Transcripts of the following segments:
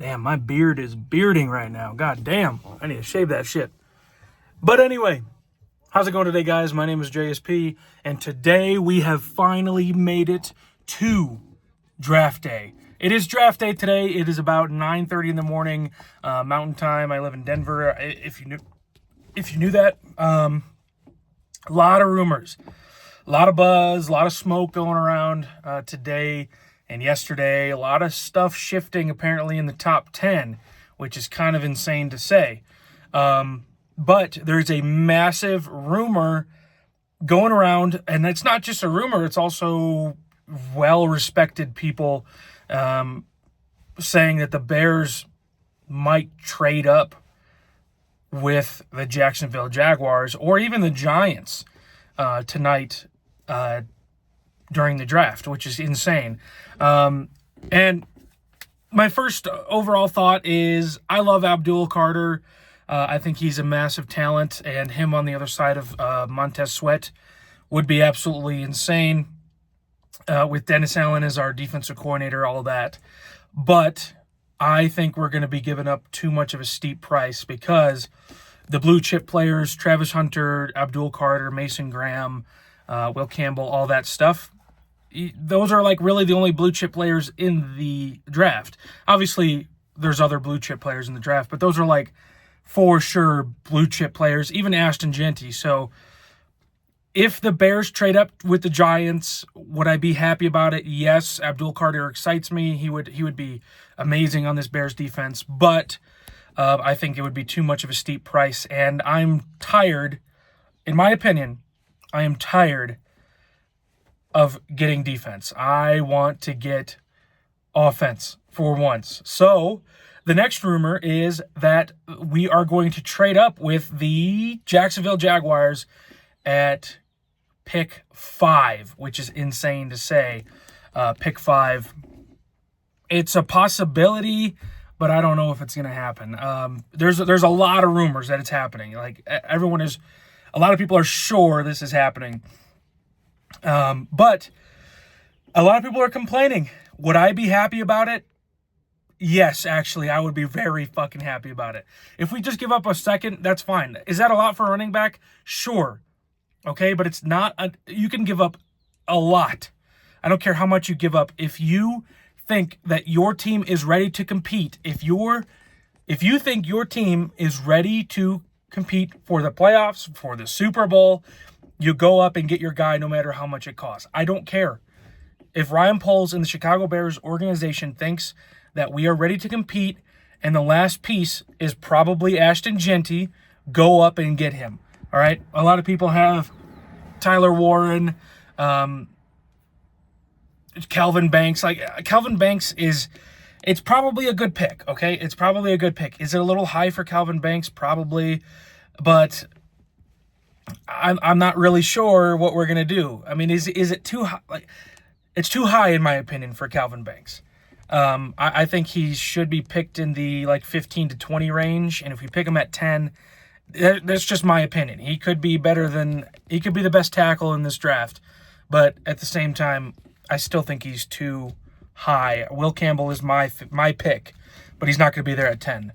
Damn, my beard is bearding right now. God damn. I need to shave that shit. But anyway, how's it going today, guys? My name is JSP, and today we have finally made it to draft day. It is draft day today. It is about 9:30 in the morning, Mountain Time. I live in Denver. If you knew that, a lot of rumors, a lot of buzz, a lot of smoke going around today and yesterday. A lot of stuff shifting apparently in the top 10, which is kind of insane to say. But there's a massive rumor going around, and it's not just a rumor, it's also well-respected people saying that the Bears might trade up with the Jacksonville Jaguars or even the Giants tonight during the draft, which is insane. And my first overall thought is I love Abdul Carter. I think he's a massive talent, and him on the other side of Montez Sweat would be absolutely insane with Dennis Allen as our defensive coordinator, all that. But I think we're going to be giving up too much of a steep price because the blue chip players, Travis Hunter, Abdul Carter, Mason Graham, Will Campbell, all that stuff, those are like really the only blue chip players in the draft. Obviously, there's other blue chip players in the draft, but those are like for sure blue chip players, even Ashton, Jeanty. So if the Bears trade up with the Giants, would I be happy about it? Yes, Abdul Carter excites me. He would be amazing on this Bears defense, but I think it would be too much of a steep price, and I'm tired, in my opinion, I am tired of getting defense. I want to get offense for once. So the next rumor is that we are going to trade up with the Jacksonville Jaguars at pick 5, which is insane to say. Pick 5. It's a possibility, but I don't know if it's going to happen. There's a lot of rumors that it's happening. Like a lot of people are sure this is happening. But a lot of people are complaining. Would I be happy about it? Yes, actually, I would be very fucking happy about it. If we just give up a second, that's fine. Is that a lot for a running back? Sure. Okay, but it's not. You can give up a lot. I don't care how much you give up. If you think that your team is ready to compete, if you think your team is ready to compete for the playoffs, for the Super Bowl, you go up and get your guy no matter how much it costs. I don't care. If Ryan Poles and the Chicago Bears organization thinks that we are ready to compete and the last piece is probably Ashton Jeanty, go up and get him. All right? A lot of people have Tyler Warren, Calvin Banks. Like, Calvin Banks it's probably a good pick, okay? It's probably a good pick. Is it a little high for Calvin Banks? Probably. But I'm not really sure what we're going to do. I mean, is it too high? Like, it's too high, in my opinion, for Calvin Banks. I think he should be picked in the 15 to 20 range, and if we pick him at 10, that's just my opinion. He could be the best tackle in this draft, but at the same time, I still think he's too high. Will Campbell is my pick, but he's not going to be there at 10.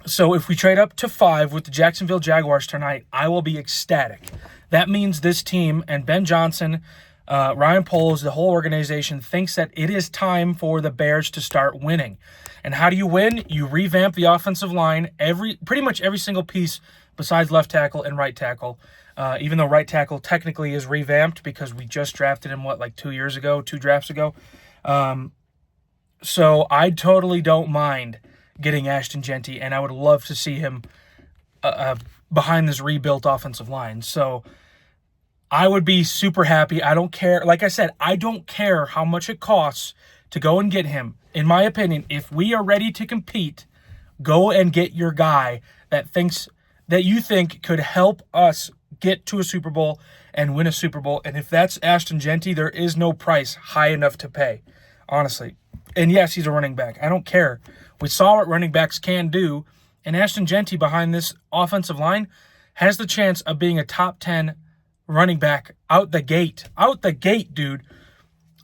So if we trade up to 5 with the Jacksonville Jaguars tonight, I will be ecstatic. That means this team and Ben Johnson, Ryan Poles, the whole organization thinks that it is time for the Bears to start winning. And how do you win? You revamp the offensive line, pretty much every single piece besides left tackle and right tackle. Even though right tackle technically is revamped because we just drafted him, 2 drafts ago. So I totally don't mind getting Ashton Jeanty, and I would love to see him behind this rebuilt offensive line. So I would be super happy. I don't care. Like I said, I don't care how much it costs to go and get him. In my opinion, if we are ready to compete, go and get your guy that you think could help us get to a Super Bowl and win a Super Bowl. And if that's Ashton Jeanty, there is no price high enough to pay, honestly. And yes, he's a running back. I don't care. We saw what running backs can do, and Ashton Jeanty behind this offensive line has the chance of being a top 10 running back out the gate. Out the gate, dude.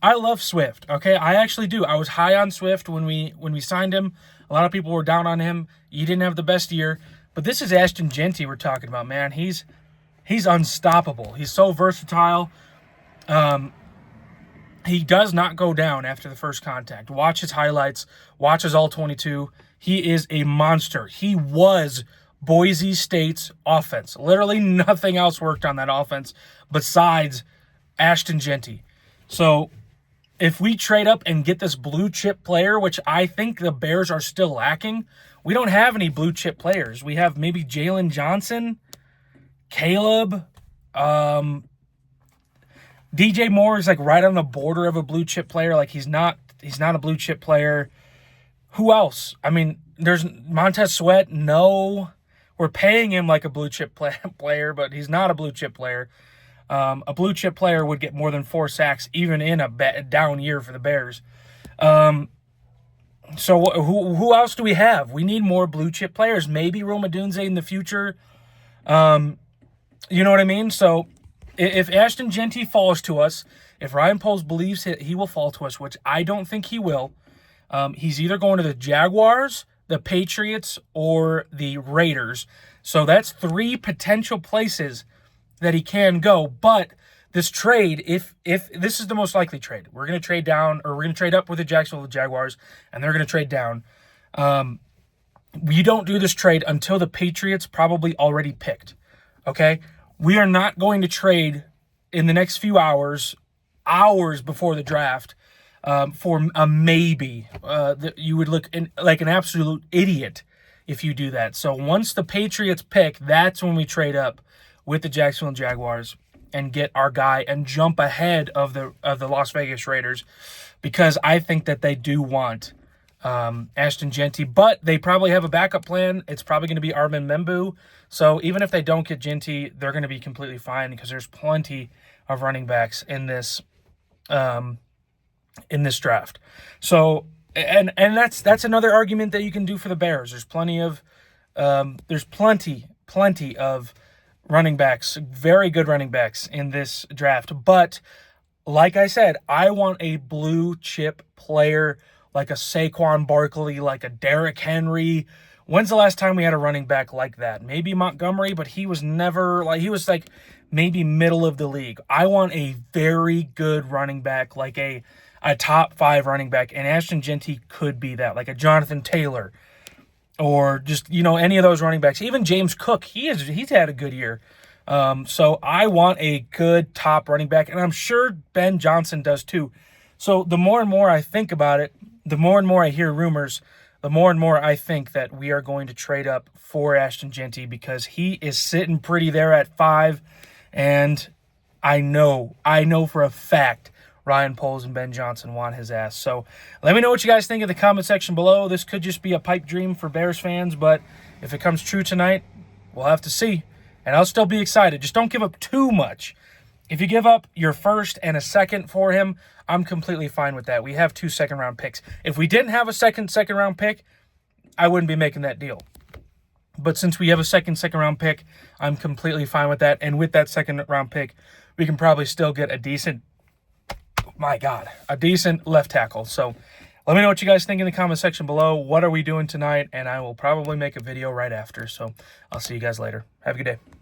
I love Swift, okay? I actually do. I was high on Swift when we signed him. A lot of people were down on him. He didn't have the best year. But this is Ashton Jeanty we're talking about, man. He's unstoppable. He's so versatile. He does not go down after the first contact. Watch his highlights. Watch his all-22. He is a monster. He was Boise State's offense. Literally nothing else worked on that offense besides Ashton Jeanty. So if we trade up and get this blue chip player, which I think the Bears are still lacking, we don't have any blue chip players. We have maybe Jalen Johnson, Caleb, DJ Moore is like right on the border of a blue chip player. Like he's not a blue chip player. Who else? I mean, there's Montez Sweat. No, we're paying him like a blue chip player, but he's not a blue chip player. A blue chip player would get more than 4 sacks even in a down year for the Bears. So who else do we have? We need more blue chip players. Maybe Rome Odunze in the future. You know what I mean? So if Ashton Jeanty falls to us, if Ryan Poles believes he will fall to us, which I don't think he will, he's either going to the Jaguars, the Patriots, or the Raiders. So that's 3 potential places that he can go. But this trade, if this is the most likely trade, we're going to trade down, or we're going to trade up with the Jacksonville Jaguars, and they're going to trade down. We don't do this trade until the Patriots probably already picked. Okay? We are not going to trade in the next few hours before the draft, for a maybe. You would look like an absolute idiot if you do that. So once the Patriots pick, that's when we trade up with the Jacksonville Jaguars and get our guy and jump ahead of the Las Vegas Raiders, because I think that they do want Ashton Jeanty, but they probably have a backup plan. It's probably going to be Armin Membu. So even if they don't get Jeanty, they're going to be completely fine, because there's plenty of running backs in this draft. So and that's another argument that you can do for the Bears. There's plenty of running backs, very good running backs in this draft. But like I said, I want a blue chip player like a Saquon Barkley, like a Derrick Henry. When's the last time we had a running back like that? Maybe Montgomery, but he was never he was maybe middle of the league. I want a very good running back, like a top 5 running back, and Ashton Jeanty could be that, like a Jonathan Taylor, or just, any of those running backs. Even James Cook, he's had a good year. So I want a good top running back, and I'm sure Ben Johnson does too. So the more and more I think about it, the more and more I hear rumors, the more and more I think that we are going to trade up for Ashton Jeanty, because he is sitting pretty there at 5, and I know for a fact Ryan Poles and Ben Johnson want his ass. So let me know what you guys think in the comment section below. This could just be a pipe dream for Bears fans, but if it comes true tonight, we'll have to see. And I'll still be excited. Just don't give up too much. If you give up your first and a second for him, I'm completely fine with that. We have 2 second-round picks. If we didn't have a second-round pick, I wouldn't be making that deal. But since we have a second-round pick, I'm completely fine with that. And with that second-round pick, we can probably still get a decent left tackle. So let me know what you guys think in the comment section below. What are we doing tonight? And I will probably make a video right after. So I'll see you guys later. Have a good day.